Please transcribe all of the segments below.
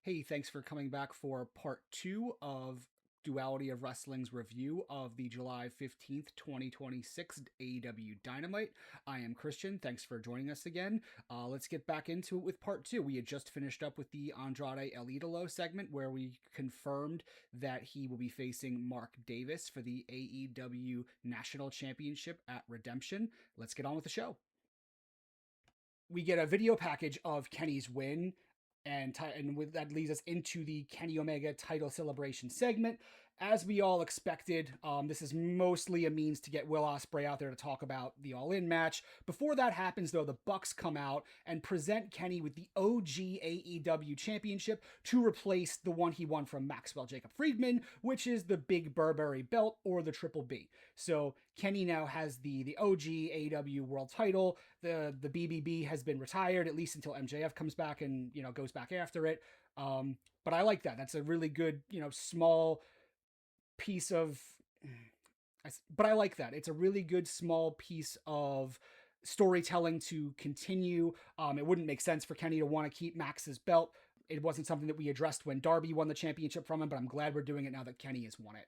Hey, thanks for coming back for part two of Duality of Wrestling's review of the July 15th, 2026 AEW Dynamite. I am Christian. Thanks for joining us again. Let's get back into it with part two. We had just finished up with the Andrade El Idolo segment where we confirmed that he will be facing Mark Davis for the AEW National Championship at Redemption. Let's get on with the show. We get a video package of Kenny's win, and that leads us into the Kenny Omega title celebration segment. As we all expected, this is mostly a means to get Will Ospreay out there to talk about the All In match. Before that happens, though, the Bucks come out and present Kenny with the OG AEW Championship to replace the one he won from Maxwell Jacob Friedman, which is the Big Burberry belt or the Triple B. So Kenny now has the OG AEW World Title. The BBB has been retired at least until MJF comes back and goes back after it. But I like that. That's a really good small piece of. But I like that. It's a really good small piece of storytelling to continue. It wouldn't make sense for Kenny to want to keep Max's belt. It wasn't something that we addressed when Darby won the championship from him, but I'm glad we're doing it now that Kenny has won it.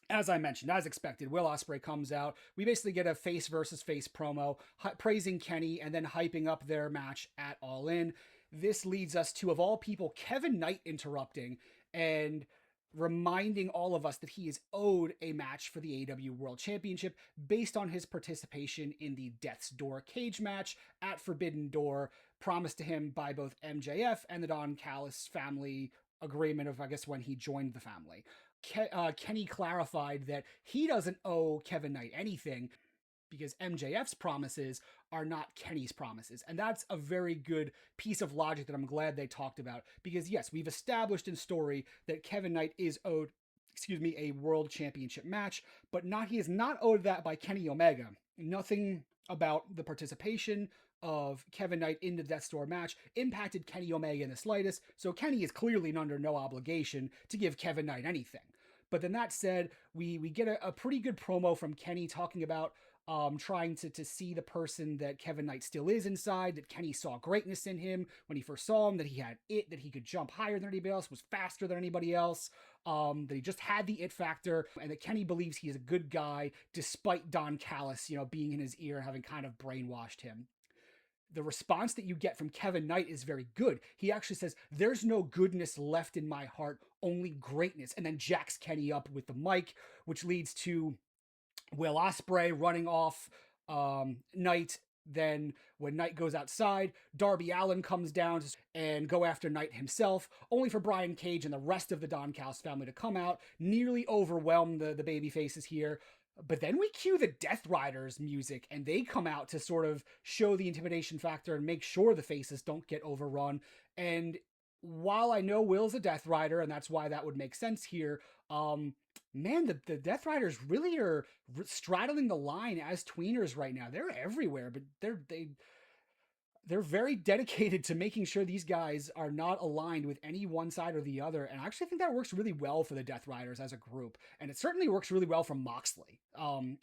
As I mentioned, as expected, Will Ospreay comes out. We basically get a face versus face promo praising Kenny and then hyping up their match at All In. This leads us to, of all people, Kevin Knight interrupting and reminding all of us that he is owed a match for the AEW World Championship based on his participation in the Death's Door cage match at Forbidden Door, promised to him by both MJF and the Don Callis family agreement of, I guess, when he joined the family. Kenny clarified that he doesn't owe Kevin Knight anything because MJF's promises are not Kenny's promises. And that's a very good piece of logic that I'm glad they talked about because, yes, we've established in story that Kevin Knight is owed, a world championship match, but he is not owed that by Kenny Omega. Nothing about the participation of Kevin Knight in the Death's Door match impacted Kenny Omega in the slightest, so Kenny is clearly under no obligation to give Kevin Knight anything. But then that said, we get a pretty good promo from Kenny talking about trying to see the person that Kevin Knight still is inside, that Kenny saw greatness in him when he first saw him, that he had it, that he could jump higher than anybody else, was faster than anybody else, that he just had the it factor, and that Kenny believes he is a good guy despite Don Callis, being in his ear, having kind of brainwashed him. The response that you get from Kevin Knight is very good. He actually says, "There's no goodness left in my heart, only greatness," and then jacks Kenny up with the mic, which leads to Will Ospreay running off Knight. Then when Knight goes outside, Darby Allin comes down and go after Knight himself, only for Brian Cage and the rest of the Don Callis family to come out, nearly overwhelm the baby faces here. But then we cue the Death Riders music, and they come out to sort of show the intimidation factor and make sure the faces don't get overrun. And while I know Will's a Death Rider, and that's why that would make sense here, man, the Death Riders really are straddling the line as tweeners right now. They're everywhere, but they're very dedicated to making sure these guys are not aligned with any one side or the other. And I actually think that works really well for the Death Riders as a group. And it certainly works really well for Moxley,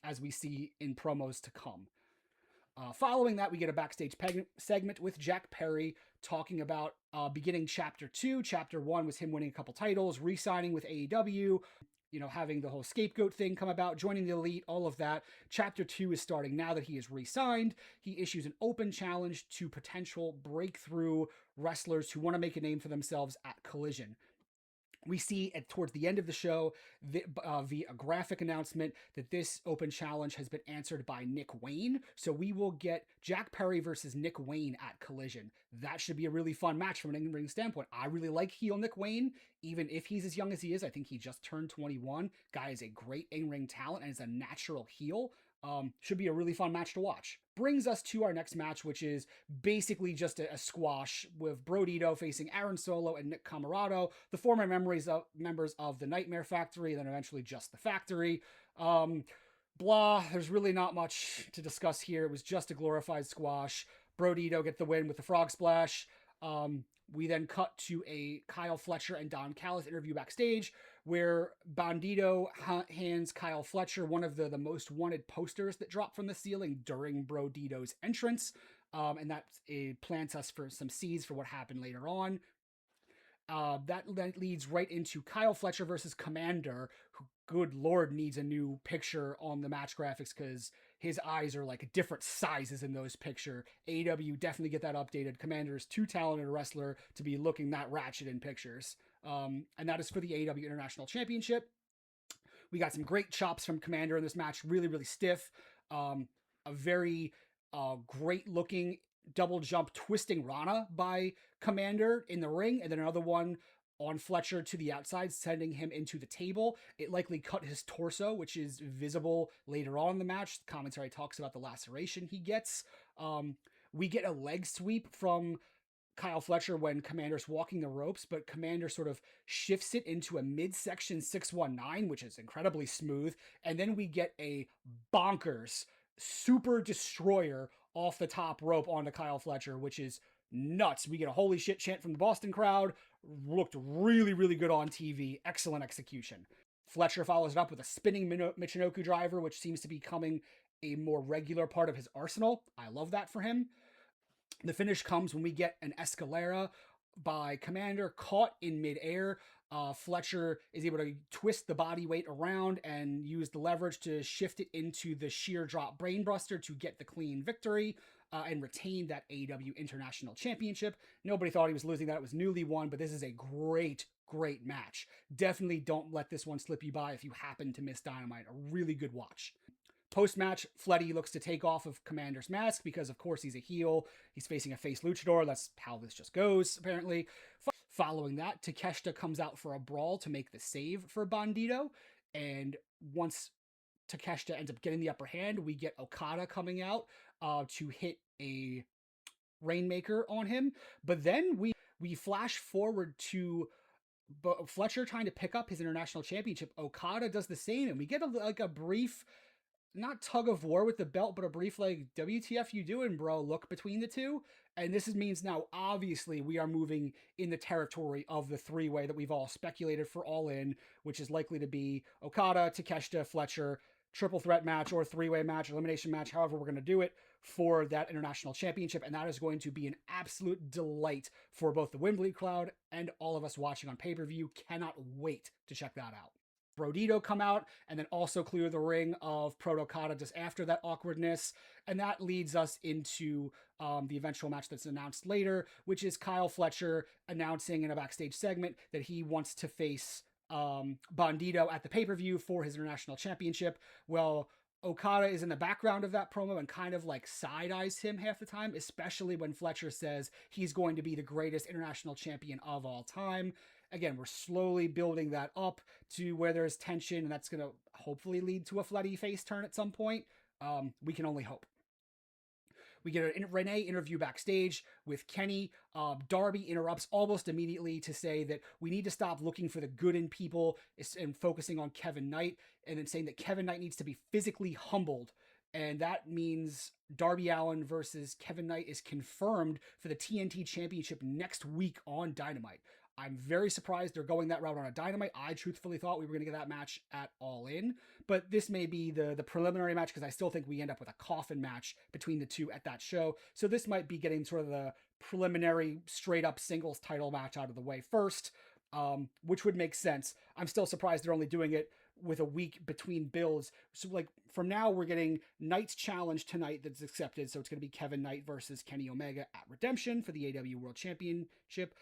as we see in promos to come. Following that, we get a backstage segment with Jack Perry talking about beginning Chapter 2. Chapter 1 was him winning a couple titles, re-signing with AEW, having the whole scapegoat thing come about, joining the Elite, all of that. Chapter 2 is starting now that he is re-signed. He issues an open challenge to potential breakthrough wrestlers who want to make a name for themselves at Collision. We see towards the end of the show via a graphic announcement that this open challenge has been answered by Nick Wayne. So we will get Jack Perry versus Nick Wayne at Collision. That should be a really fun match from an in-ring standpoint. I really like heel Nick Wayne, even if he's as young as he is. I think he just turned 21. Guy is a great in-ring talent and is a natural heel. Should be a really fun match to watch. Brings us to our next match, which is basically just a squash with Brodito facing Aaron Solo and Nick Camarado, the former members of the Nightmare Factory, and then eventually just the Factory. Blah, there's really not much to discuss here. It was just a glorified squash. Brodito get the win with the frog splash. We then cut to a Kyle Fletcher and Don Callis interview backstage where Bandito hands Kyle Fletcher one of the most wanted posters that dropped from the ceiling during Brodito's entrance. And that plants us for some seeds for what happened later on. That leads right into Kyle Fletcher versus Commander, who, good lord, needs a new picture on the match graphics because his eyes are like different sizes in those picture. AEW definitely get that updated. Commander is too talented a wrestler to be looking that ratchet in pictures. And that is for the AEW International Championship. We got some great chops from Commander in this match, really, really stiff. A very great looking double jump twisting Rana by Commander in the ring, and then another one on Fletcher to the outside, sending him into the table. It likely cut his torso, which is visible later on in the match. The commentary talks about the laceration he gets. We get a leg sweep from Kyle Fletcher when Commander's walking the ropes, but Commander sort of shifts it into a midsection 619, which is incredibly smooth. And then we get a bonkers super destroyer off the top rope onto Kyle Fletcher, which is nuts. We get a holy shit chant from the Boston crowd. Looked really, really good on TV. Excellent execution. Fletcher follows it up with a spinning Michinoku driver, which seems to be becoming a more regular part of his arsenal. I love that for him. The finish comes when we get an Escalera by Commander caught in midair. Fletcher is able to twist the body weight around and use the leverage to shift it into the sheer drop brainbuster to get the clean victory and retain that AEW International Championship. Nobody thought he was losing that. It was newly won, but this is a great, great match. Definitely don't let this one slip you by if you happen to miss Dynamite. A really good watch. Post-match, Fletty looks to take off of Commander's mask because, of course, he's a heel. He's facing a face luchador. That's how this just goes, apparently. Following that, Takeshita comes out for a brawl to make the save for Bandito. And once Takeshita ends up getting the upper hand, we get Okada coming out to hit a Rainmaker on him. But then we flash forward to Fletcher trying to pick up his international championship. Okada does the same, and we get a brief, not tug of war with the belt, but a brief like, WTF you doing, bro, look between the two. And this means now, obviously, we are moving in the territory of the three-way that we've all speculated for All In, which is likely to be Okada, Takeshita, Fletcher, triple threat match or three-way match, elimination match, however we're going to do it for that international championship. And that is going to be an absolute delight for both the Wembley crowd and all of us watching on pay-per-view. Cannot wait to check that out. Brodito come out and then also clear the ring of Proto-Kata just after that awkwardness. And that leads us into the eventual match that's announced later, which is Kyle Fletcher announcing in a backstage segment that he wants to face Bandito at the pay-per-view for his international championship. Well, Okada is in the background of that promo and kind of like side-eyes him half the time, especially when Fletcher says he's going to be the greatest international champion of all time. Again, we're slowly building that up to where there's tension, and that's going to hopefully lead to a Fletty face turn at some point. We can only hope. We get a Renee interview backstage with Kenny. Darby interrupts almost immediately to say that we need to stop looking for the good in people and focusing on Kevin Knight, and then saying that Kevin Knight needs to be physically humbled. And that means Darby Allin versus Kevin Knight is confirmed for the TNT Championship next week on Dynamite. I'm very surprised they're going that route on a Dynamite. I truthfully thought we were going to get that match at All In, but this may be the preliminary match because I still think we end up with a coffin match between the two at that show. So this might be getting sort of the preliminary straight up singles title match out of the way first, which would make sense. I'm still surprised they're only doing it with a week between builds. So like from now we're getting Knight's challenge tonight that's accepted. So it's going to be Kevin Knight versus Kenny Omega at Redemption for the AEW World Championship.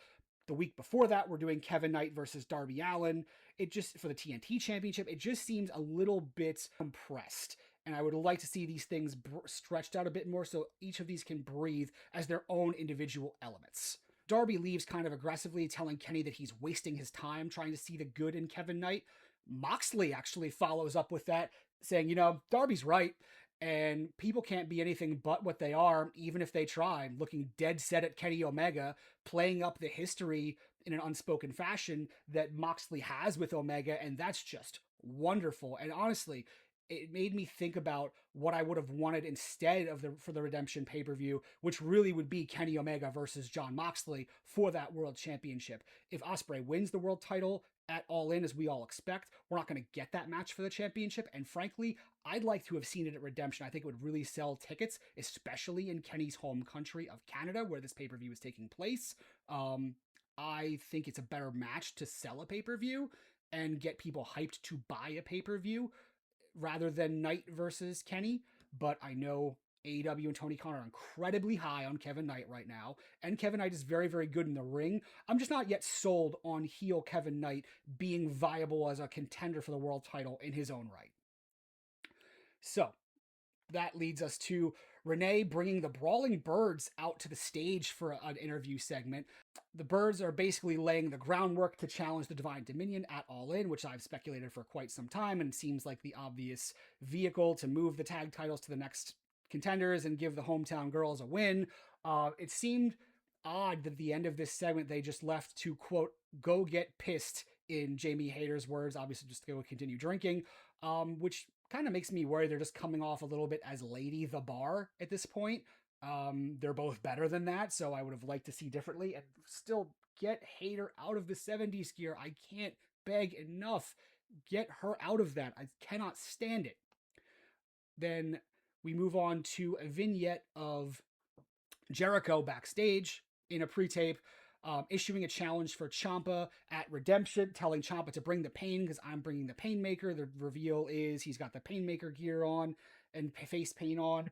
The week before that, we're doing Kevin Knight versus Darby Allin. It just, for the TNT Championship, it just seems a little bit compressed. And I would like to see these things stretched out a bit more so each of these can breathe as their own individual elements. Darby leaves kind of aggressively, telling Kenny that he's wasting his time trying to see the good in Kevin Knight. Moxley actually follows up with that, saying, Darby's right. And people can't be anything but what they are, even if they try. Looking dead set at Kenny Omega, playing up the history in an unspoken fashion that Moxley has with Omega, and that's just wonderful. And honestly, it made me think about what I would have wanted instead of for the Redemption pay-per-view, which really would be Kenny Omega versus Jon Moxley for that World Championship. If Ospreay wins the world title at All In, as we all expect, we're not going to get that match for the championship. And frankly, I'd like to have seen it at Redemption. I think it would really sell tickets, especially in Kenny's home country of Canada, where this pay-per-view is taking place. I think it's a better match to sell a pay-per-view and get people hyped to buy a pay-per-view rather than Knight versus Kenny. But I know AEW and Tony Khan are incredibly high on Kevin Knight right now, and Kevin Knight is very, very good in the ring. I'm just not yet sold on heel Kevin Knight being viable as a contender for the world title in his own right. So that leads us to Renee bringing the Brawling Birds out to the stage for an interview segment. The Birds are basically laying the groundwork to challenge the Divine Dominion at All In, which I've speculated for quite some time, and seems like the obvious vehicle to move the tag titles to the next contenders and give the hometown girls a win. It seemed odd that at the end of this segment they just left to, quote, go get pissed, in Jamie Hayter's words, obviously just to go continue drinking, which kind of makes me worry they're just coming off a little bit as Lady the Bar at this point. They're both better than that, so I would have liked to see differently and still get Hayter out of the 70s gear. I can't beg enough. Get her out of that. I cannot stand it. Then we move on to a vignette of Jericho backstage in a pre-tape, issuing a challenge for Ciampa at Redemption, telling Ciampa to bring the pain because I'm bringing the Painmaker. The reveal is he's got the Painmaker gear on and face paint on.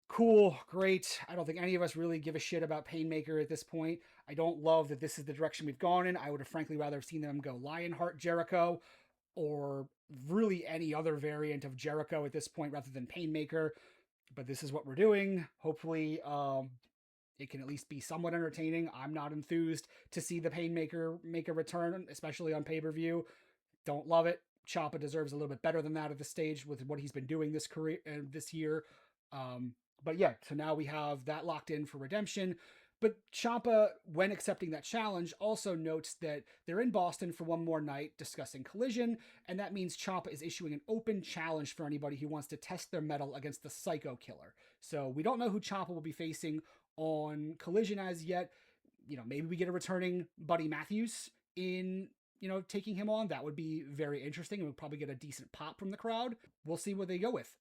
Cool, great. I don't think any of us really give a shit about Painmaker at this point. I don't love that this is the direction we've gone in. I would have frankly rather have seen them go Lionheart Jericho or really any other variant of Jericho at this point rather than Painmaker. But this is what we're doing. Hopefully, it can at least be somewhat entertaining. I'm not enthused to see the Painmaker make a return, especially on pay-per-view. Don't love it. Ciampa deserves a little bit better than that at this stage with what he's been doing this year. But yeah, so now we have that locked in for Redemption. But Ciampa, when accepting that challenge, also notes that they're in Boston for one more night discussing Collision, and that means Ciampa is issuing an open challenge for anybody who wants to test their mettle against the Psycho Killer. So we don't know who Ciampa will be facing on Collision as yet. Maybe we get a returning Buddy Matthews in, taking him on. That would be very interesting, and we'll probably get a decent pop from the crowd. We'll see what they go with.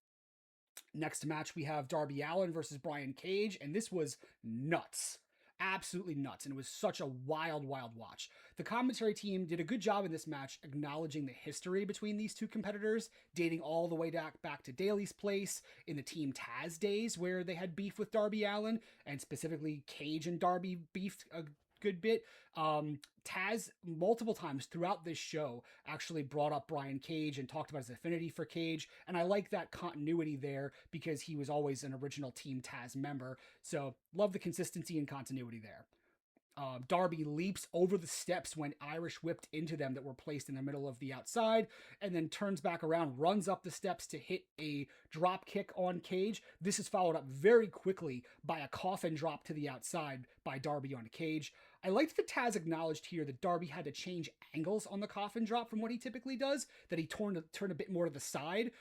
Next match, we have Darby Allin versus Brian Cage, and this was nuts. Absolutely nuts, and it was such a wild, wild watch. The commentary team did a good job in this match acknowledging the history between these two competitors, dating all the way back to Daly's Place in the Team Taz days where they had beef with Darby Allin, and specifically Cage and Darby beefed a good bit. Taz multiple times throughout this show actually brought up Brian Cage and talked about his affinity for Cage, and I like that continuity there because he was always an original Team Taz member, so love the consistency and continuity there. Darby leaps over the steps when Irish whipped into them that were placed in the middle of the outside, and then turns back around, runs up the steps to hit a drop kick on Cage. This is followed up very quickly by a coffin drop to the outside by Darby on Cage. I liked that Taz acknowledged here that Darby had to change angles on the coffin drop from what he typically does, that he turned a bit more to the side.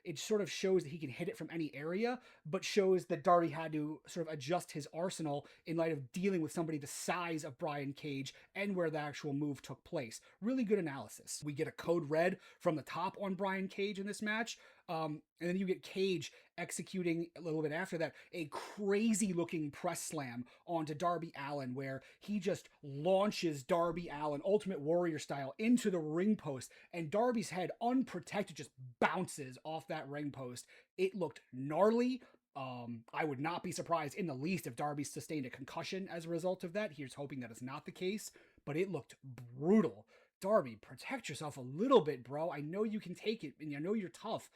It sort of shows that he can hit it from any area, but shows that Darby had to sort of adjust his arsenal in light of dealing with somebody the size of Brian Cage and where the actual move took place. Really good analysis. We get a code red from the top on Brian Cage in this match. And then you get Cage executing a little bit after that a crazy looking press slam onto Darby Allin, where he just launches Darby Allin Ultimate Warrior style into the ring post, and Darby's head unprotected just bounces off that ring post. It looked gnarly. I would not be surprised in the least if Darby sustained a concussion as a result of that. Here's hoping that is not the case, but it looked brutal. Darby, protect yourself a little bit, bro. I know you can take it, and I know you're tough.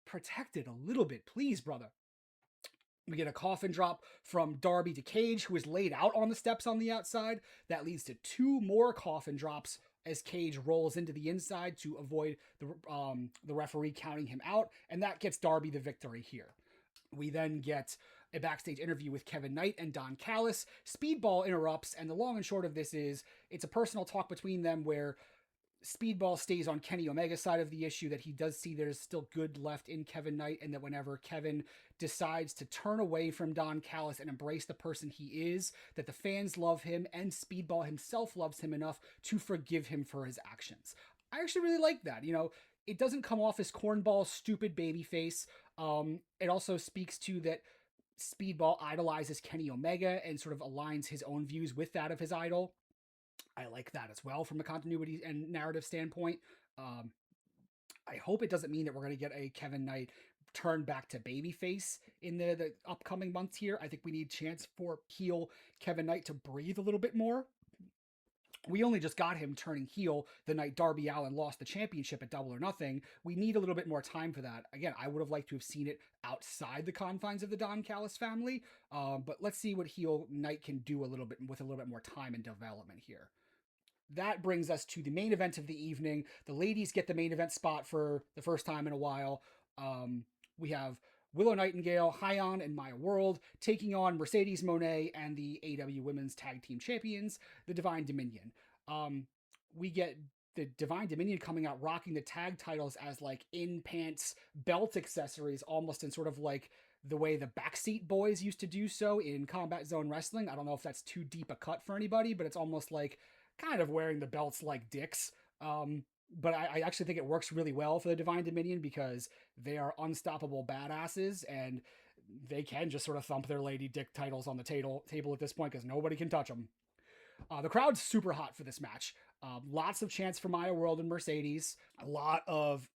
Protect it a little bit, please, brother. We get a coffin drop from Darby to Cage, who is laid out on the steps on the outside. That leads to two more coffin drops as Cage rolls into the inside to avoid the referee counting him out, and that gets Darby the victory here. We then get a backstage interview with Kevin Knight and Don Callis. Speedball interrupts, and the long and short of this is it's a personal talk between them where Speedball stays on Kenny Omega's side of the issue, that he does see there's still good left in Kevin Knight, and that whenever Kevin decides to turn away from Don Callis and embrace the person he is, that the fans love him and Speedball himself loves him enough to forgive him for his actions. I actually really like that. It doesn't come off as cornball, stupid baby face. It also speaks to that Speedball idolizes Kenny Omega and sort of aligns his own views with that of his idol. I like that as well from a continuity and narrative standpoint. Um, I hope it doesn't mean that we're going to get a Kevin Knight turn back to babyface in the upcoming months here. I think we need a chance for heel Kevin Knight to breathe a little bit more. We only just got him turning heel the night Darby Allin lost the championship at Double or Nothing. We need a little bit more time for that. Again, I would have liked to have seen it outside the confines of the Don Callis family, but let's see what heel Knight can do a little bit with a little bit more time and development here. That brings us to the main event of the evening. The ladies get the main event spot for the first time in a while. We have Willow Nightingale, Hyon, and Maya World taking on Mercedes Moné and the AEW Women's Tag Team Champions, the Divine Dominion. We get the Divine Dominion coming out rocking the tag titles as like in pants belt accessories, almost in sort of like the way the Backseat Boys used to do so in Combat Zone Wrestling. I don't know if that's too deep a cut for anybody, but it's almost like kind of wearing the belts like dicks. But I actually think it works really well for the Divine Dominion because they are unstoppable badasses and they can just sort of thump their lady dick titles on the table at this point because nobody can touch them. The crowd's super hot for this match. Lots of chants for Maya World and Mercedes. A lot of,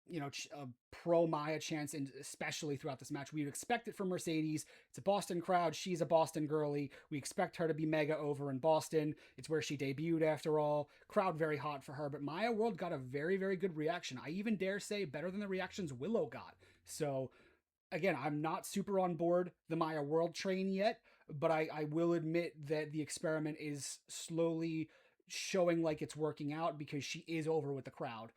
pro Maya chants, and especially throughout this match. We would expect it from Mercedes. It's a Boston crowd. She's a Boston girly. We expect her to be mega over in Boston. It's where she debuted after all. Crowd very hot for her, but Maya World got a very, very good reaction. I even dare say better than the reactions Willow got. So again, I'm not super on board the Maya World train yet, but I will admit that the experiment is slowly showing like it's working out because she is over with the crowd.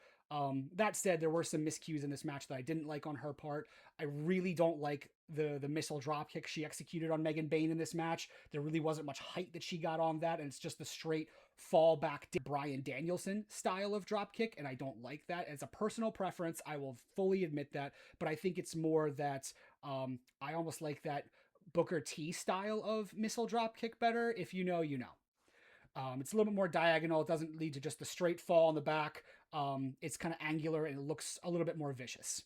That said, there were some miscues in this match that I didn't like on her part. I really don't like the missile drop kick she executed on Megan Bayne in this match. There really wasn't much height that she got on that, and it's just the straight fall back to Bryan Danielson style of drop kick, and I don't like that. As a personal preference, I will fully admit that, but I think it's more that I almost like that Booker T style of missile drop kick better. If you know, you know. It's a little bit more diagonal. It doesn't lead to just the straight fall on the back. It's kind of angular and it looks a little bit more vicious.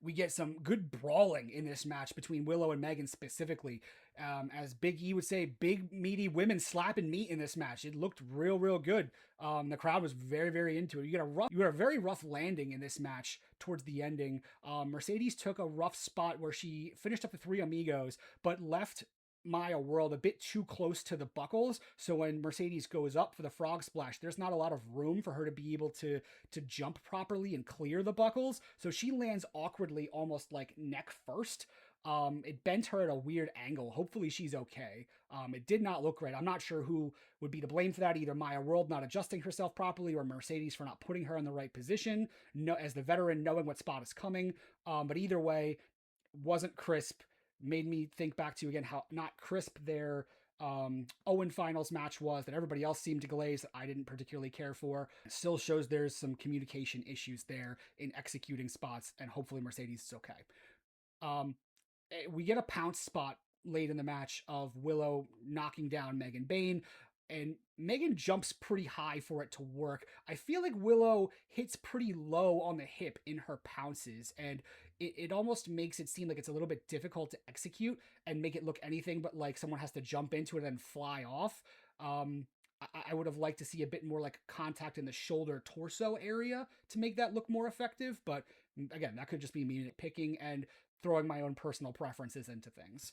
We get some good brawling in this match between Willow and Megan specifically. As Big E would say, big meaty women slapping meat in this match. It looked real, real good. The crowd was very, very into it. You got a very rough landing in this match towards the ending. Mercedes took a rough spot where she finished up the three amigos, but left Maya World a bit too close to the buckles. So when Mercedes goes up for the frog splash, there's not a lot of room for her to be able to jump properly and clear the buckles. So she lands awkwardly, almost like neck first. It bent her at a weird angle. Hopefully she's okay. It did not look right. I'm not sure who would be to blame for that. Either Maya World not adjusting herself properly or Mercedes for not putting her in the right position, as the veteran knowing what spot is coming. But either way, wasn't crisp. Made me think back to, again, how not crisp their Owen finals match was, that everybody else seemed to glaze that I didn't particularly care for. It still shows there's some communication issues there in executing spots, and hopefully Mercedes is okay. We get a pounce spot late in the match of Willow knocking down Megan Bayne, and Megan jumps pretty high for it to work. I feel like Willow hits pretty low on the hip in her pounces, and it almost makes it seem like it's a little bit difficult to execute and make it look anything but like someone has to jump into it and then fly off. I would have liked to see a bit more like contact in the shoulder torso area to make that look more effective, but again, that could just be me picking and throwing my own personal preferences into things.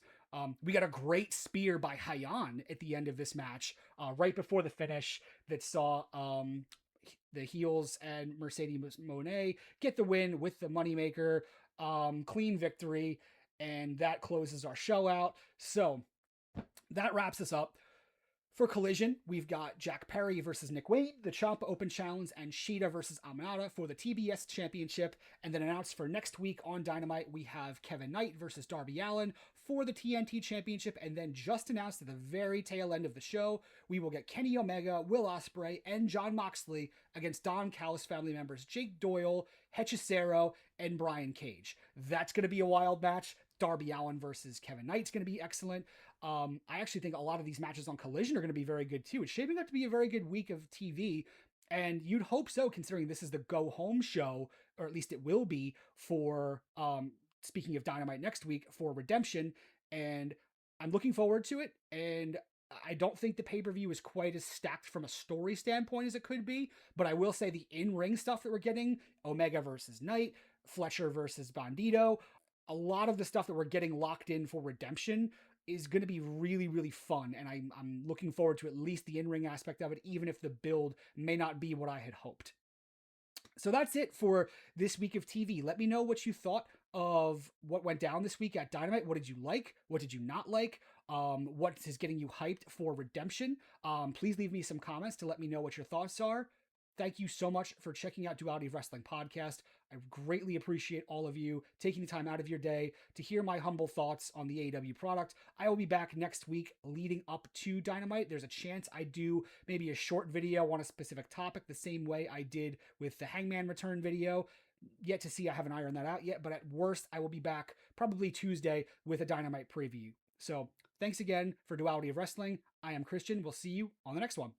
We got a great spear by Hyon at the end of this match, right before the finish, that saw the heels and Mercedes Moné get the win with the moneymaker, clean victory, and that closes our show out. So that wraps us up. For Collision, we've got Jack Perry versus Nick Wayne, the Ciampa Open Challenge, and Shida versus Aminata for the TBS Championship. And then announced for next week on Dynamite, we have Kevin Knight versus Darby Allin for the TNT Championship. And then just announced at the very tail end of the show, we will get Kenny Omega, Will Ospreay, and Jon Moxley against Don Callis family members Jake Doyle, Hechicero, and Brian Cage. That's going to be a wild match. Darby Allin versus Kevin Knight's going to be excellent. I actually think a lot of these matches on Collision are going to be very good too. It's shaping up to be a very good week of TV, and you'd hope so, considering this is the go home show, or at least it will be for, speaking of Dynamite next week, for Redemption, and I'm looking forward to it, and I don't think the pay-per-view is quite as stacked from a story standpoint as it could be, but I will say the in-ring stuff that we're getting, Omega versus Knight, Fletcher versus Bandito, a lot of the stuff that we're getting locked in for Redemption is going to be really, really fun. And I'm looking forward to at least the in-ring aspect of it, even if the build may not be what I had hoped. So that's it for this week of TV. Let me know what you thought of what went down this week at Dynamite. What did you like? What did you not like? What is getting you hyped for Redemption? Please leave me some comments to let me know what your thoughts are. Thank you so much for checking out Duality of Wrestling Podcast. I greatly appreciate all of you taking the time out of your day to hear my humble thoughts on the AEW product. I will be back next week leading up to Dynamite. There's a chance I do maybe a short video on a specific topic the same way I did with the Hangman Return video. Yet to see, I haven't ironed that out yet, but at worst, I will be back probably Tuesday with a Dynamite preview. So thanks again for Duality of Wrestling. I am Christian. We'll see you on the next one.